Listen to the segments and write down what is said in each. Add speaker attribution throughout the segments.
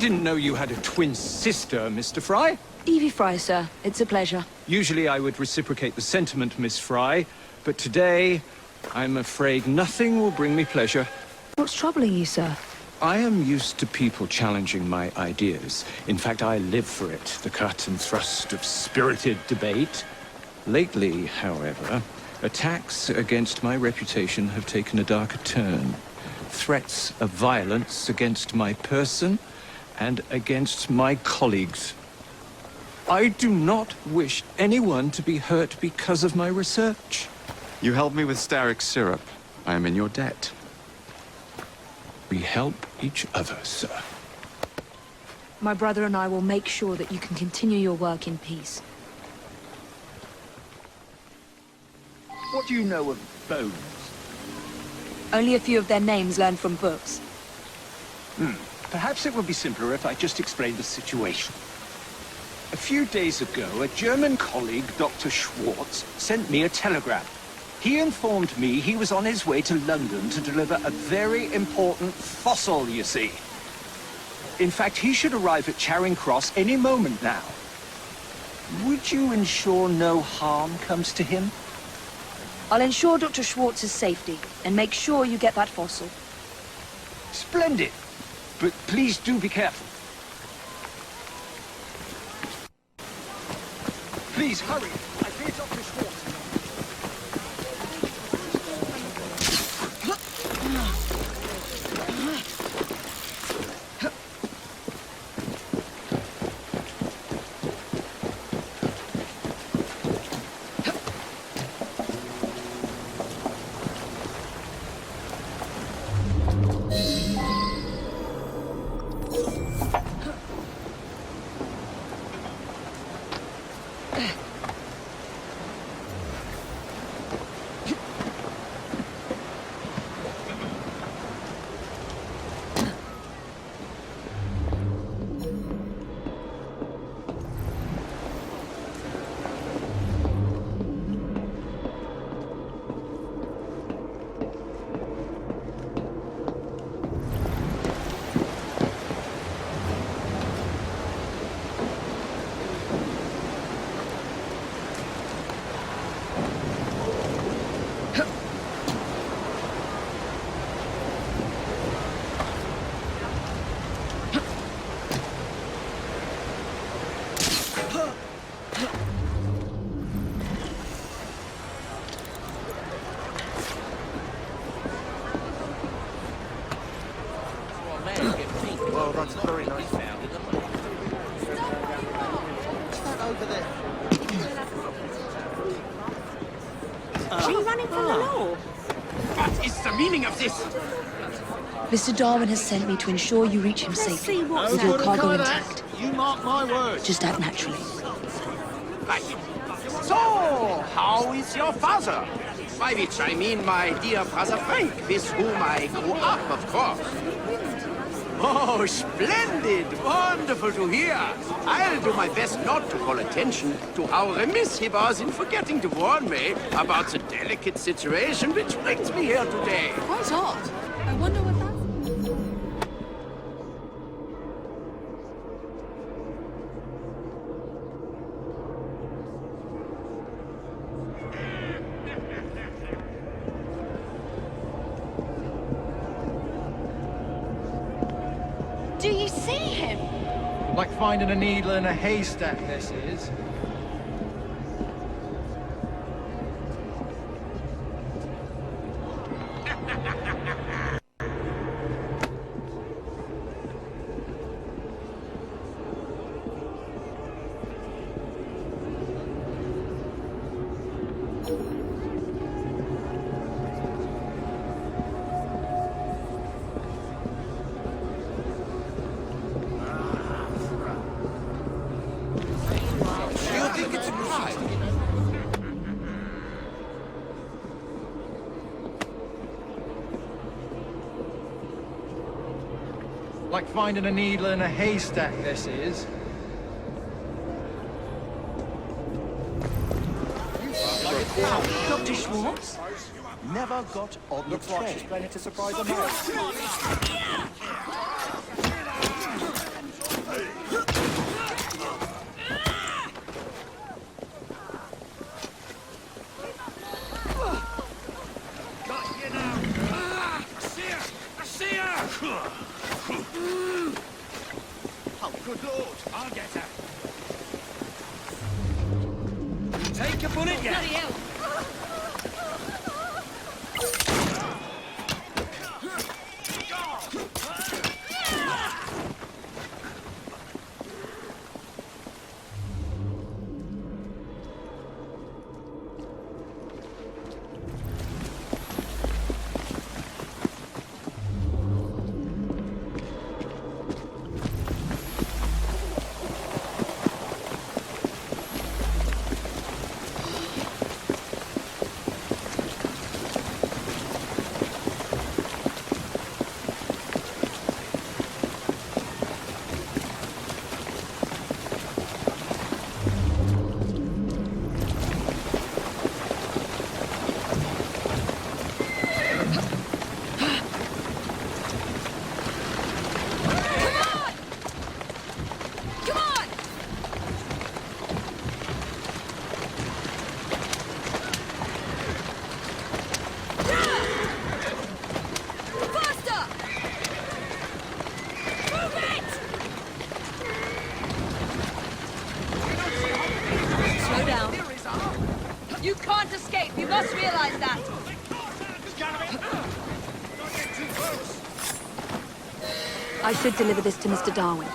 Speaker 1: didn't know you had a twin sister, Mr. Fry.
Speaker 2: Evie Fry, sir. It's a pleasure.
Speaker 1: Usually I would reciprocate the sentiment, Miss Fry, but today, I'm afraid nothing will bring me pleasure.
Speaker 2: What's troubling you, sir?
Speaker 1: I am used to people challenging my ideas. In fact, I live for it, the cut and thrust of spirited debate. Lately, however, attacks against my reputation have taken a darker turn. Threats of violence against my person and against my colleagues. I do not wish anyone to be hurt because of my research.
Speaker 3: You helped me with Starrick syrup. I am in your debt.
Speaker 1: We help each other, sir.
Speaker 2: My brother and I will make sure that you can continue your work in peace.
Speaker 4: What do you know of bones?
Speaker 2: Only a few of their names learned from books.
Speaker 4: Perhaps it would be simpler if I just explained the situation. A few days ago, a German colleague, Dr. Schwartz, sent me a telegram. He informed me he was on his way to London to deliver a very important fossil, you see. In fact, he should arrive at Charing Cross any moment now. Would you ensure no harm comes to him?
Speaker 2: I'll ensure Dr. Schwartz's safety, and make sure you get that fossil.
Speaker 4: Splendid! But please do be careful. Please, hurry! I fear Dr. Schwartz.
Speaker 5: Well, that's very nice. What's that over there?
Speaker 6: She running from the law?
Speaker 4: What is the meaning of this?
Speaker 2: Mr. Darwin has sent me to ensure you reach him
Speaker 6: Let's
Speaker 2: safely,
Speaker 6: see what's
Speaker 2: with your
Speaker 6: happening.
Speaker 2: cargo intact.
Speaker 5: You mark my words.
Speaker 2: Just act naturally.
Speaker 4: Right. So, how is your father? By which I mean my dear brother Frank, with whom I grew up, of course. Oh, splendid! Wonderful to hear. I'll do my best not to call attention to how remiss he was in forgetting to warn me about the delicate situation which brings me here today.
Speaker 6: Quite odd. I wonder what that's...
Speaker 7: Do you see him?
Speaker 8: Like finding a needle in a haystack, this is. Like finding a needle in a haystack, this is.
Speaker 6: Dr. Schwartz?
Speaker 5: Never got on the train.
Speaker 4: Planning to surprise a man.
Speaker 9: Take a bullet, yeah.
Speaker 6: Bloody hell.
Speaker 7: You can't escape. You must realize that.
Speaker 2: I should deliver this to Mr. Darwin.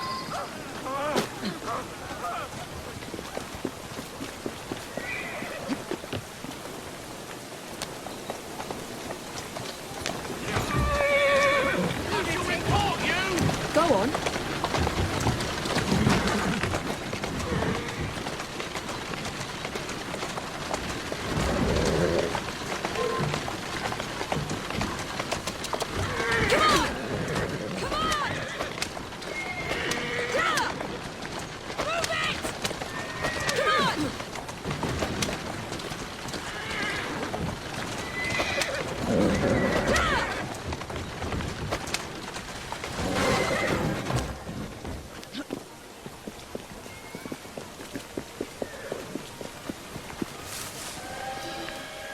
Speaker 2: Go on.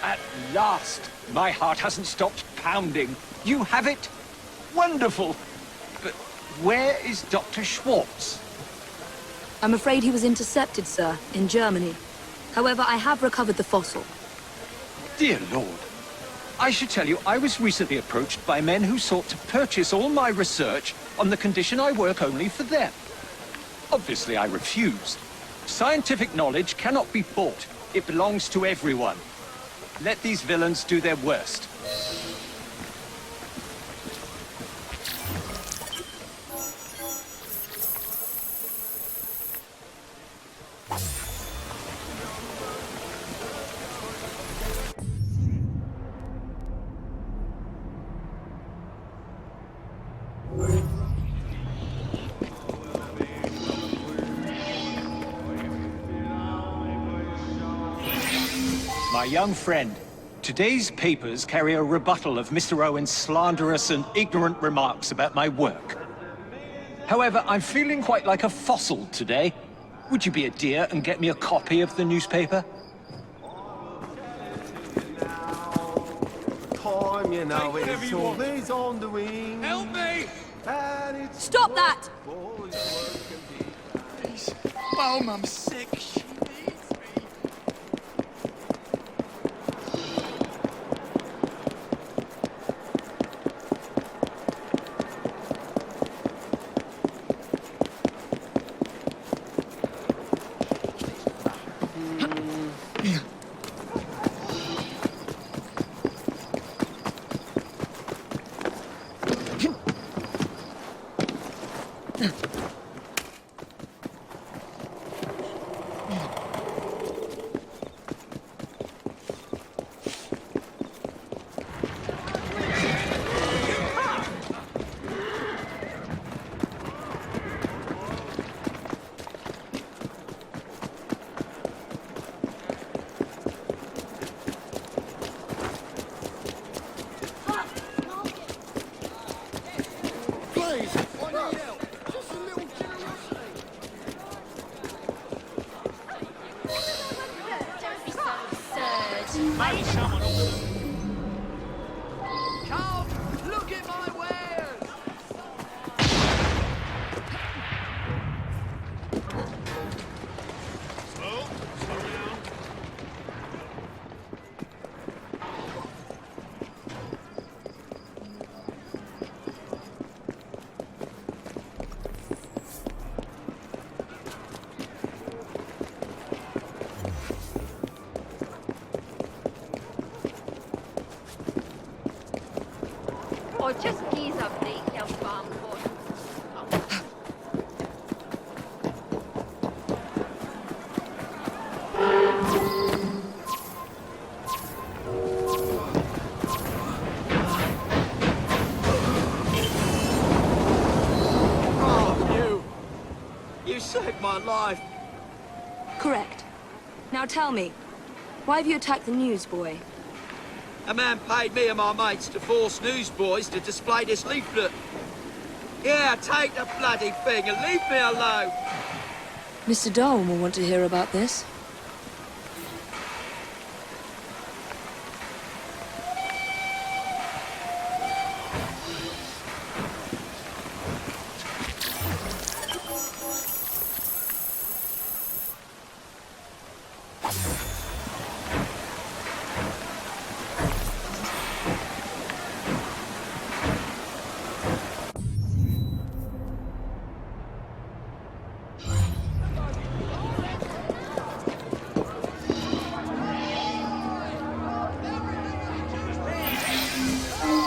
Speaker 4: At last! My heart hasn't stopped pounding. You have it? Wonderful! But where is Dr. Schwartz?
Speaker 2: I'm afraid he was intercepted, sir, in Germany. However, I have recovered the fossil.
Speaker 4: Dear Lord. I should tell you, I was recently approached by men who sought to purchase all my research on the condition I work only for them. Obviously, I refused. Scientific knowledge cannot be bought. It belongs to everyone. Let these villains do their worst. My young friend, today's papers carry a rebuttal of Mr. Owen's slanderous and ignorant remarks about my work. However, I'm feeling quite like a fossil today. Would you be a dear and get me a copy of the newspaper?
Speaker 5: Time, you know, it's always on the wing.
Speaker 9: Help me!
Speaker 2: Stop that!
Speaker 9: Mum, I'm sick.
Speaker 7: Or just geese up the farm boy.
Speaker 9: You saved my life.
Speaker 2: Correct. Now tell me, why have you attacked the newsboy?
Speaker 9: A man paid me and my mates to force newsboys to display this leaflet. Yeah, take the bloody thing and leave me alone.
Speaker 2: Mr. Darwin will want to hear about this.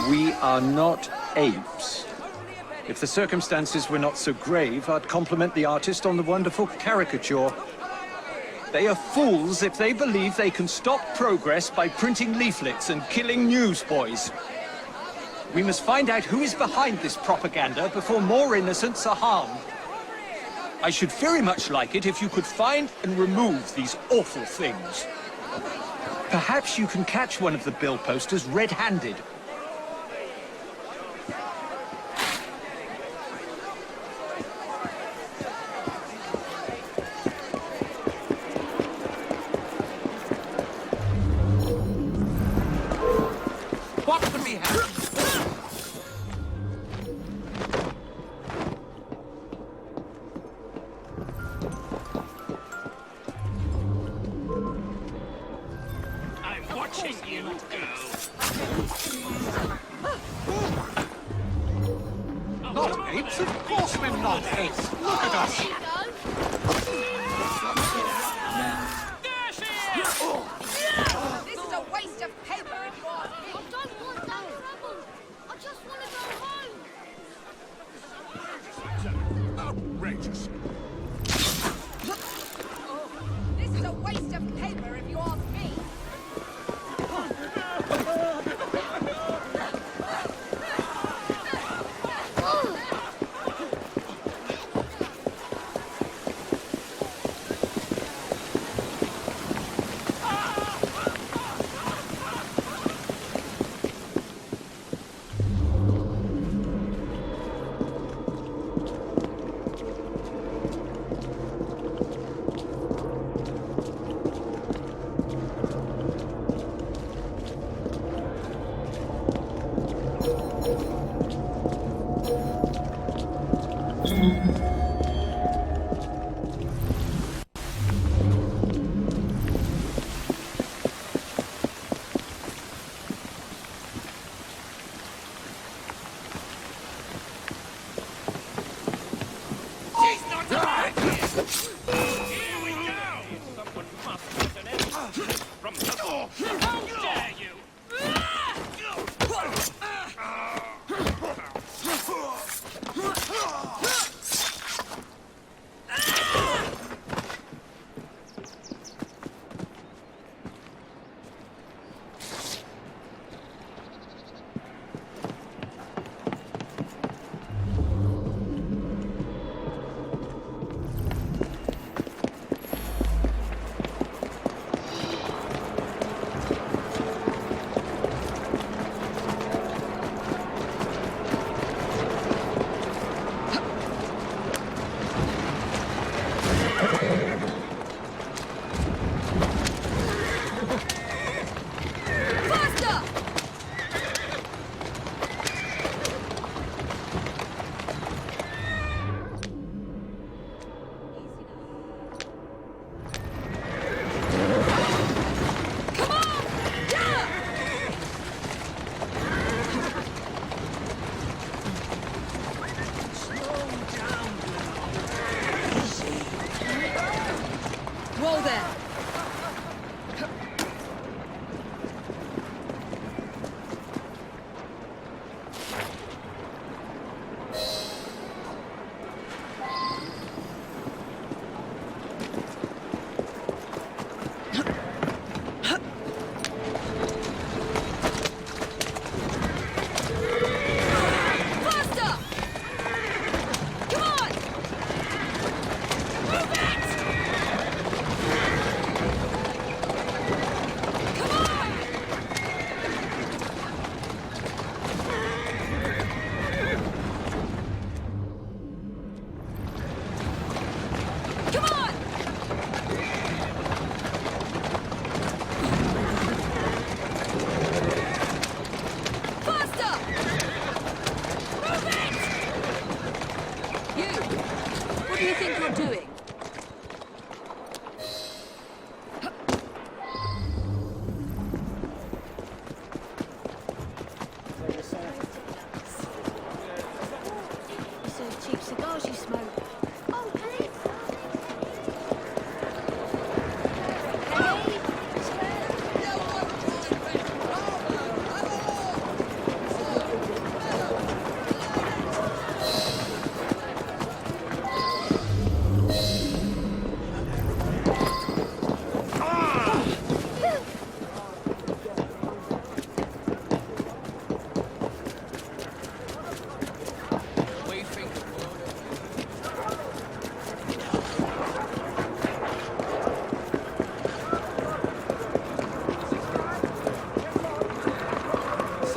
Speaker 1: We are not apes. If the circumstances were not so grave, I'd compliment the artist on the wonderful caricature. They are fools if they believe they can stop progress by printing leaflets and killing newsboys. We must find out who is behind this propaganda before more innocents are harmed. I should very much like it if you could find and remove these awful things. Perhaps you can catch one of the bill posters red-handed.
Speaker 9: What could be happening?
Speaker 4: I'm watching you, girl.
Speaker 1: Not apes? Of course we're not apes. Look at us.
Speaker 7: This is a waste of paper if you ask me.
Speaker 6: I don't want that trouble. I just want to go home.
Speaker 5: Outrageous.
Speaker 7: This is a waste of paper if you ask me.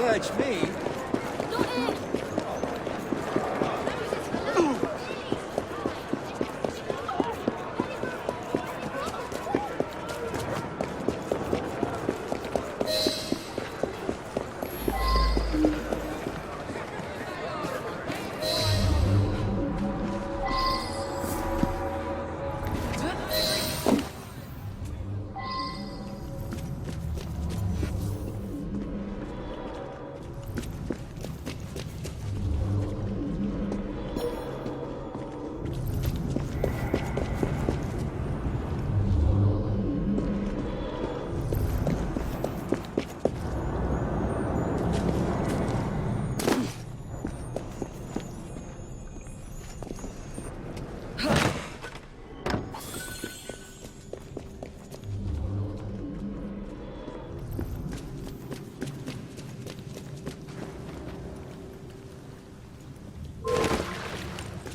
Speaker 8: search me.
Speaker 6: Not here.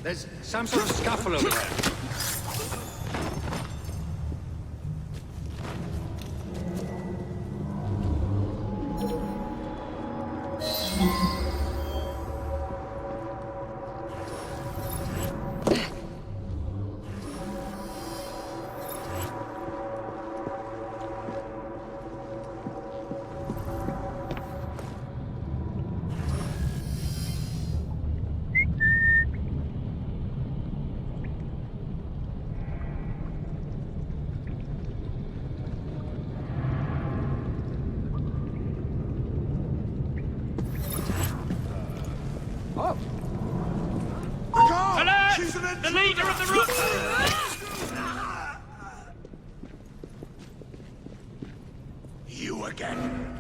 Speaker 8: There's some sort of scuffle over there.
Speaker 9: The leader of the rook!
Speaker 5: You again.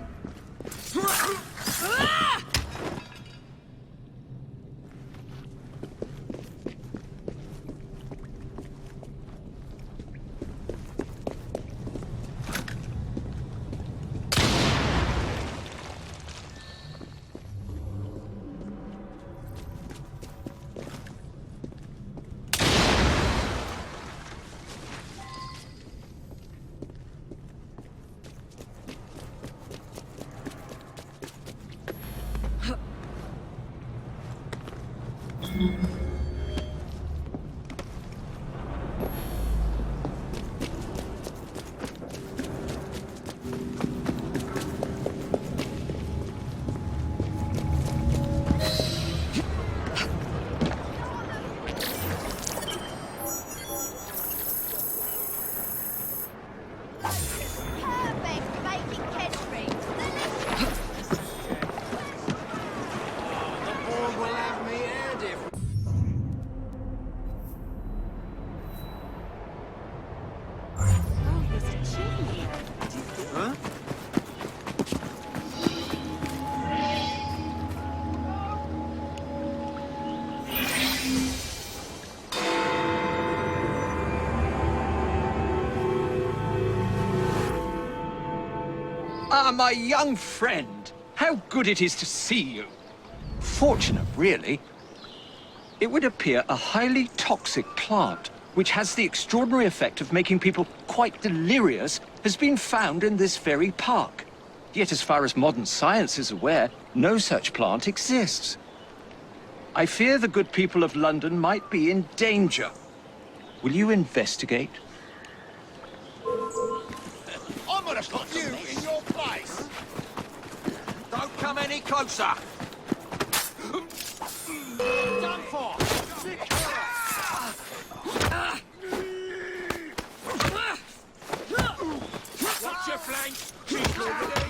Speaker 4: Ah, my young friend. How good it is to see you. Fortunate, really. It would appear a highly toxic plant, which has the extraordinary effect of making people quite delirious, has been found in this very park. Yet as far as modern science is aware, no such plant exists. I fear the good people of London might be in danger. Will you investigate?
Speaker 5: I'm gonna put you in your place.
Speaker 9: Don't come any closer!
Speaker 5: Done for. Watch your flank. She's moving.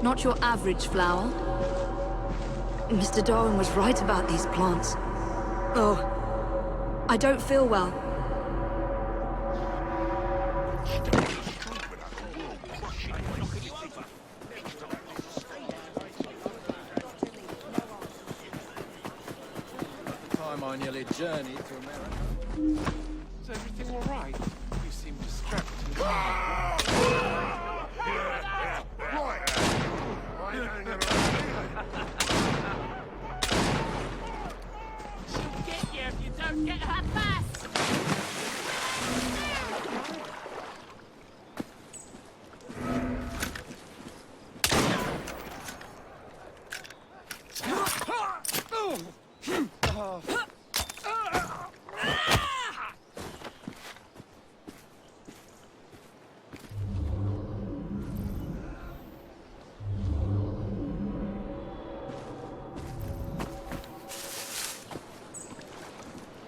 Speaker 2: Not your average flower. Mr. Darwin was right about these plants. Oh, I don't feel well.
Speaker 8: I nearly journeyed to America.
Speaker 5: Is everything all right? You seem distracted.
Speaker 6: She'll get you if you don't get her fast.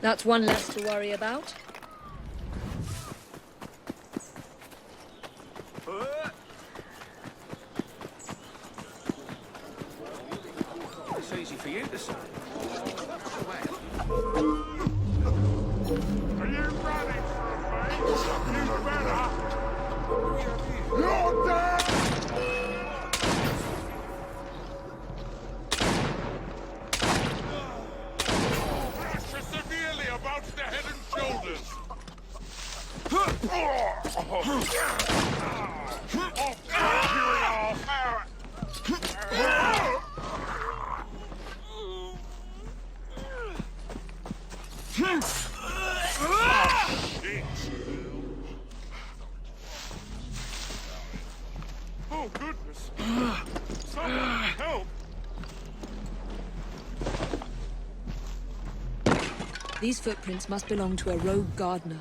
Speaker 2: That's one less to worry about.
Speaker 4: It's easy for you to say.
Speaker 5: Are you running from me? You better! You're dead! Pressure severely about the head and shoulders. Oh, goodness. Someone help!
Speaker 2: These footprints must belong to a rogue gardener.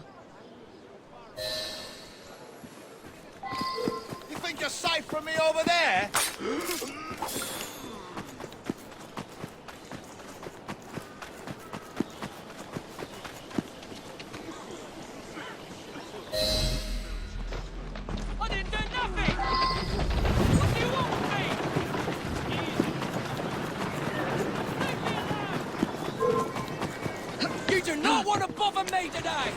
Speaker 5: You think you're safe from me over there?
Speaker 6: I didn't do nothing! What do you want with me?
Speaker 9: You do not want to bother me today!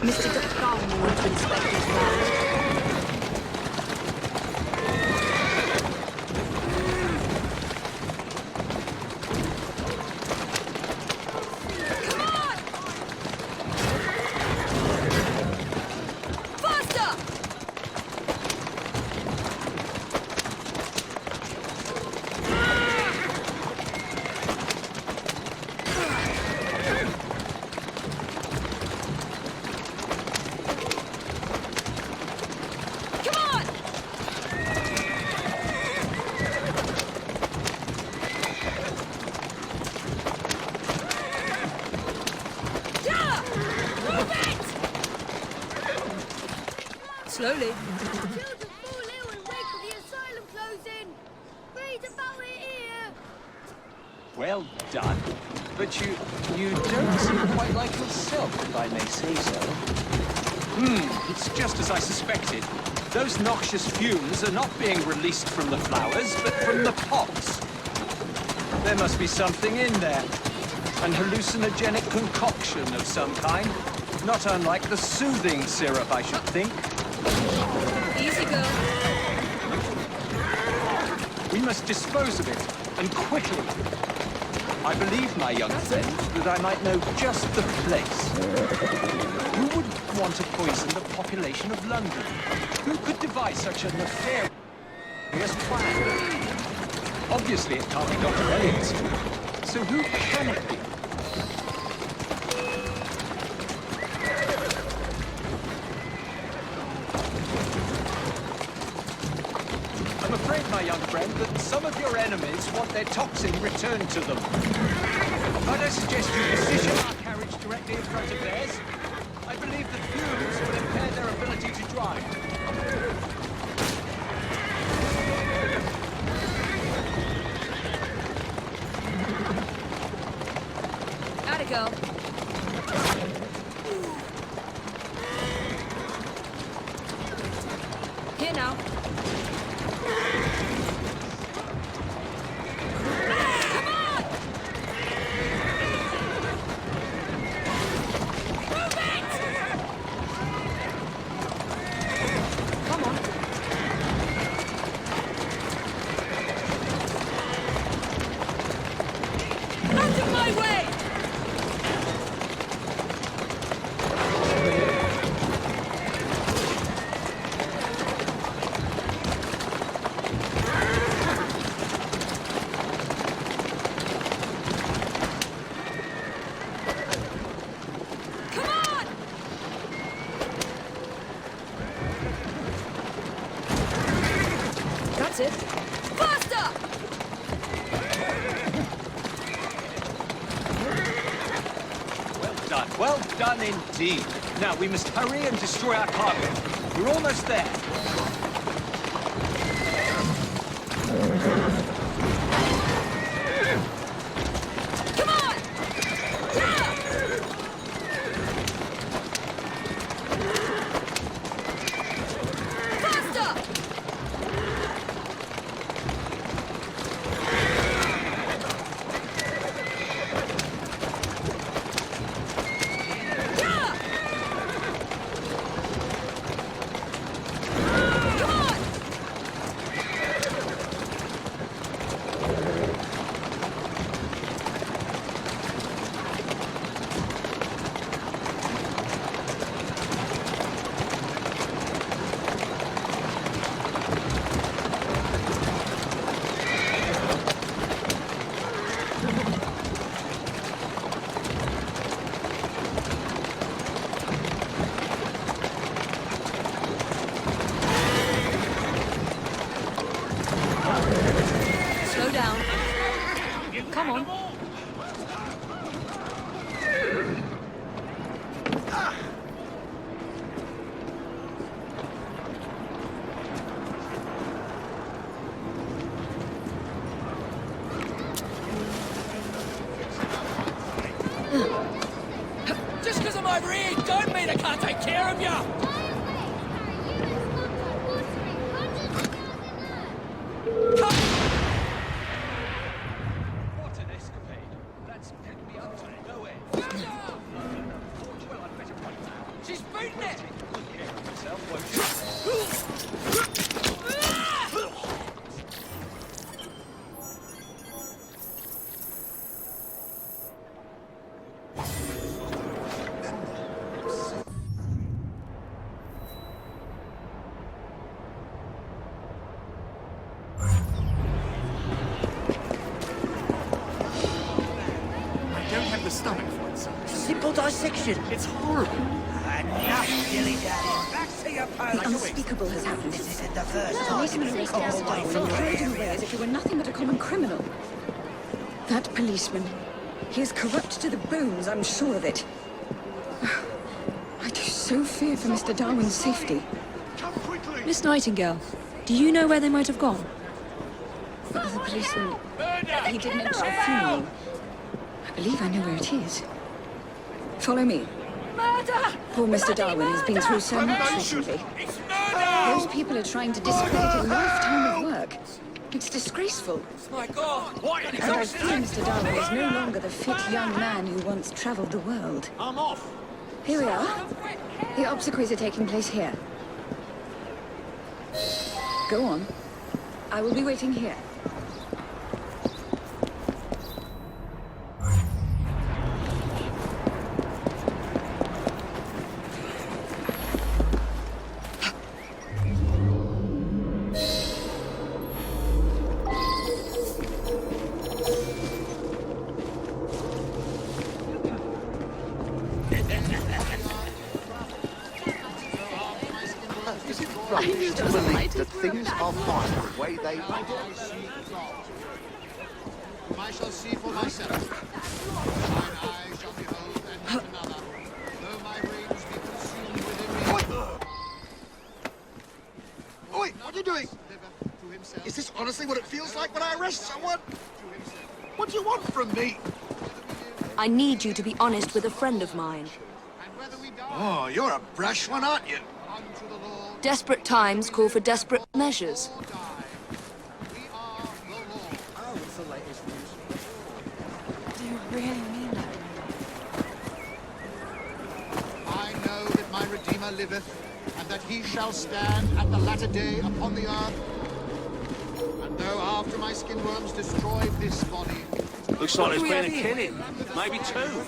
Speaker 2: Mr. Darvin will want to inspect these flowers. Slowly.
Speaker 6: Children fall ill in wake of the asylum closing. Read about it here.
Speaker 4: Well done. But you don't seem quite like yourself, if I may say so. It's just as I suspected. Those noxious fumes are not being released from the flowers, but from the pots. There must be something in there. An hallucinogenic concoction of some kind. Not unlike the soothing syrup, I should think.
Speaker 2: Easy, girl.
Speaker 4: We must dispose of it, and quickly. I believe, my young friend, that I might know just the place. Who would want to poison the population of London? Who could devise such a nefarious plan? Obviously, it can't be Dr. Elliot's. So who can it be? I'm afraid, my young friend, that some of your enemies want their toxin returned to them. Might I suggest you position our carriage directly in front of theirs? I believe that fumes will impair their ability to drive.
Speaker 2: Atta girl.
Speaker 4: Well done indeed. Now, we must hurry and destroy our cargo. We're almost there.
Speaker 7: Come on! Faster!
Speaker 2: Slow down. Come on.
Speaker 9: Just because I'm over here don't mean I can't take care of you!
Speaker 4: What an escapade. That's picked me up to nowhere. Well, I'd better run now.
Speaker 9: She's beating it!
Speaker 4: Take good care of yourself, won't you?
Speaker 5: I don't have the stomach for it, son.
Speaker 9: Simple dissection.
Speaker 5: It's horrible.
Speaker 9: Enough dilly-dally. Back to your post.
Speaker 2: The unspeakable has happened.
Speaker 9: This isn't the first time
Speaker 2: Policeman
Speaker 9: you've
Speaker 2: released
Speaker 9: called
Speaker 2: Mr.
Speaker 9: away
Speaker 2: Darwin
Speaker 9: from
Speaker 2: and
Speaker 9: your
Speaker 2: carried him away
Speaker 9: area.
Speaker 2: as if he were nothing but a common criminal. That policeman. He is corrupt to the bones, I'm sure of it. I do so fear for Mr. Darwin's safety.
Speaker 5: Come quickly!
Speaker 2: Miss Nightingale, do you know where they might have gone? The policeman... He did mention a funeral. I believe I know where it is. Follow me.
Speaker 7: Murder!
Speaker 2: Poor Mr. Darwin has been through so much recently.
Speaker 9: It's murder!
Speaker 2: Those people are trying to discredit a lifetime of work. It's disgraceful.
Speaker 9: My God! What in
Speaker 2: And I fear Mr. Darwin is no longer the fit young man who once traveled the world.
Speaker 5: I'm off!
Speaker 2: Here we are. The obsequies are taking place here. Go on. I will be waiting here.
Speaker 10: Is it rubbish to believe that things are fine the way they are?
Speaker 5: I shall see for myself. Mine eyes shall behold and not another, though my brains be consumed within me.
Speaker 10: Oi, what are you doing? Is this honestly what it feels like when I arrest someone? What do you want from me?
Speaker 2: I need you to be honest with a friend of mine.
Speaker 5: And whether we die
Speaker 10: Oh, you're a brash one, aren't you?
Speaker 5: unto the Lord
Speaker 2: Desperate times call for desperate measures.
Speaker 5: or die, we are the Lord.
Speaker 10: Oh, it's the latest news.
Speaker 2: Do you really mean that?
Speaker 5: I know that my Redeemer liveth, and that he shall stand at the latter day upon the earth. And though after my skin worms destroy this body,
Speaker 4: Looks like there's been a killing. Maybe two.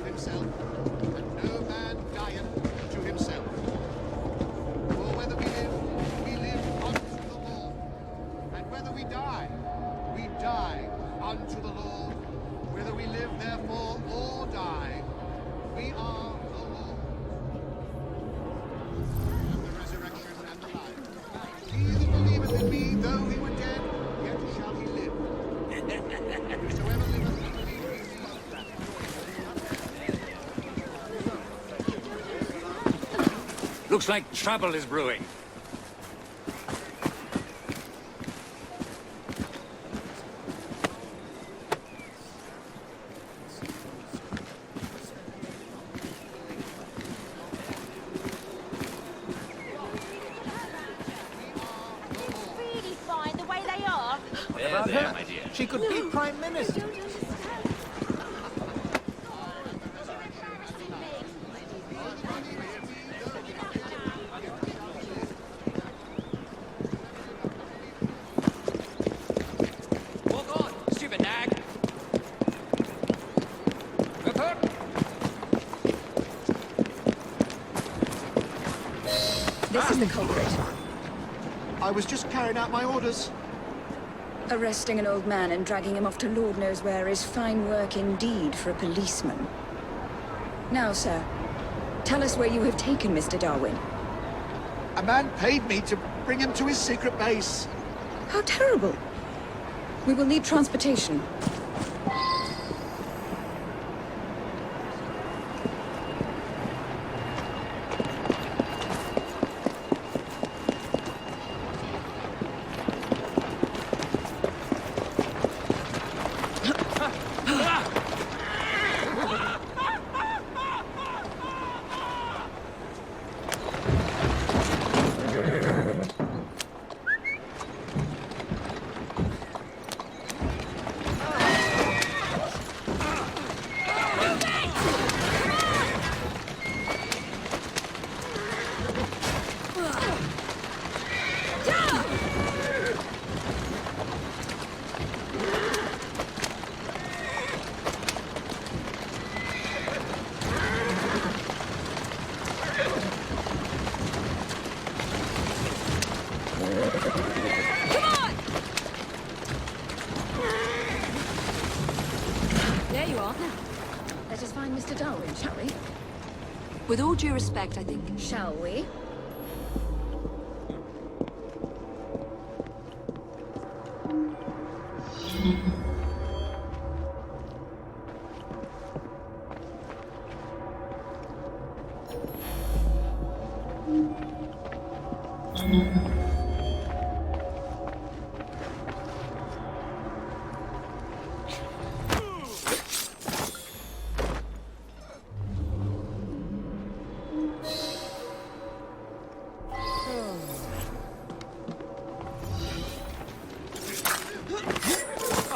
Speaker 5: himself, and no man dieth to himself. For whether we live unto the Lord, and whether we die unto the Lord. Whether we live, therefore, or die, We are the Lord. And the resurrection and the life. He that believeth in me, though he were dead, yet shall he live. Whosoever liveth and believeth in me,
Speaker 11: Looks like trouble is brewing.
Speaker 6: Really fine the way they are.
Speaker 8: There, my dear. She could be Prime Minister.
Speaker 11: Walk on, stupid nag.
Speaker 2: This is the culprit.
Speaker 10: I was just carrying out my orders.
Speaker 2: Arresting an old man and dragging him off to Lord knows where is fine work indeed for a policeman. Now, sir, tell us where you have taken Mr. Darwin.
Speaker 10: A man paid me to bring him to his secret base.
Speaker 2: How terrible. We will need transportation. There you are. Let us find Mr. Darwin, shall we?
Speaker 12: With all due respect, I think.
Speaker 2: Shall we?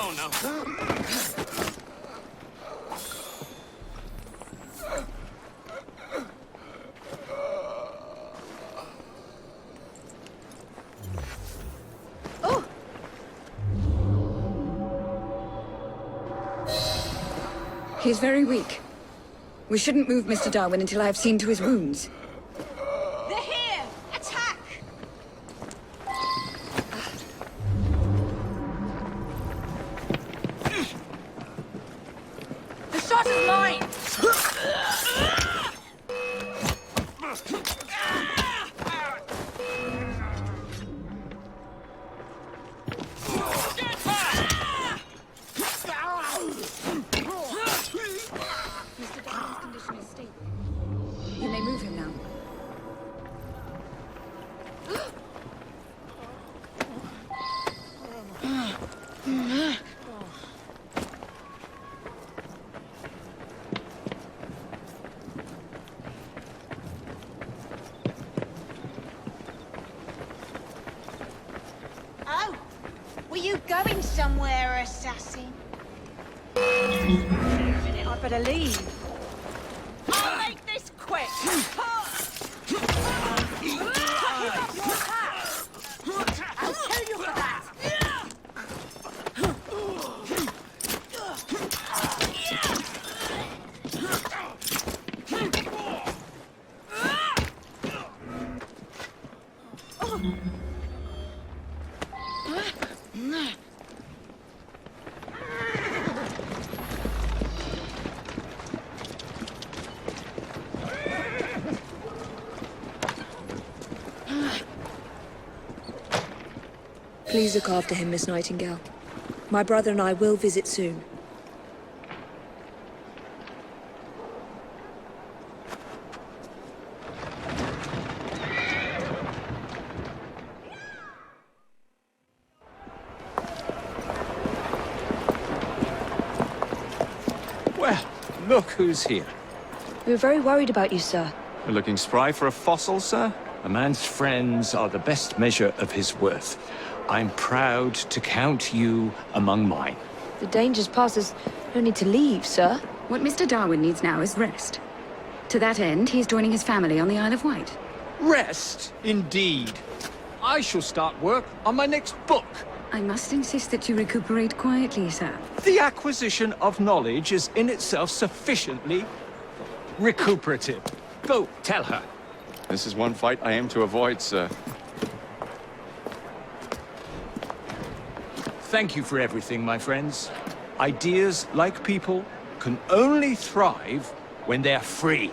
Speaker 11: Oh no.
Speaker 2: Oh! He's very weak. We shouldn't move Mr. Darwin until I have seen to his wounds.
Speaker 7: They're here! Attack!
Speaker 6: The shot is mine!
Speaker 2: Mr. Darwin's condition is stable. You may move him now.
Speaker 7: Oh! Were you going somewhere, assassin?
Speaker 6: I better leave. I'll make this quick! I'll kill you for that!
Speaker 12: Please look after him, Miss Nightingale. My brother and I will visit soon.
Speaker 1: Well, look who's here.
Speaker 12: We were very worried about you, sir.
Speaker 3: You're looking spry for a fossil, sir?
Speaker 1: A man's friends are the best measure of his worth. I'm proud to count you among mine.
Speaker 12: The danger's past. There's no need to leave, sir.
Speaker 2: What Mr. Darwin needs now is rest. To that end, he's joining his family on the Isle of Wight.
Speaker 1: Rest, indeed. I shall start work on my next book.
Speaker 2: I must insist that you recuperate quietly, sir.
Speaker 1: The acquisition of knowledge is in itself sufficiently recuperative. Go, tell her.
Speaker 3: This is one fight I aim to avoid, sir.
Speaker 1: Thank you for everything, my friends. Ideas, like people, can only thrive when they're free.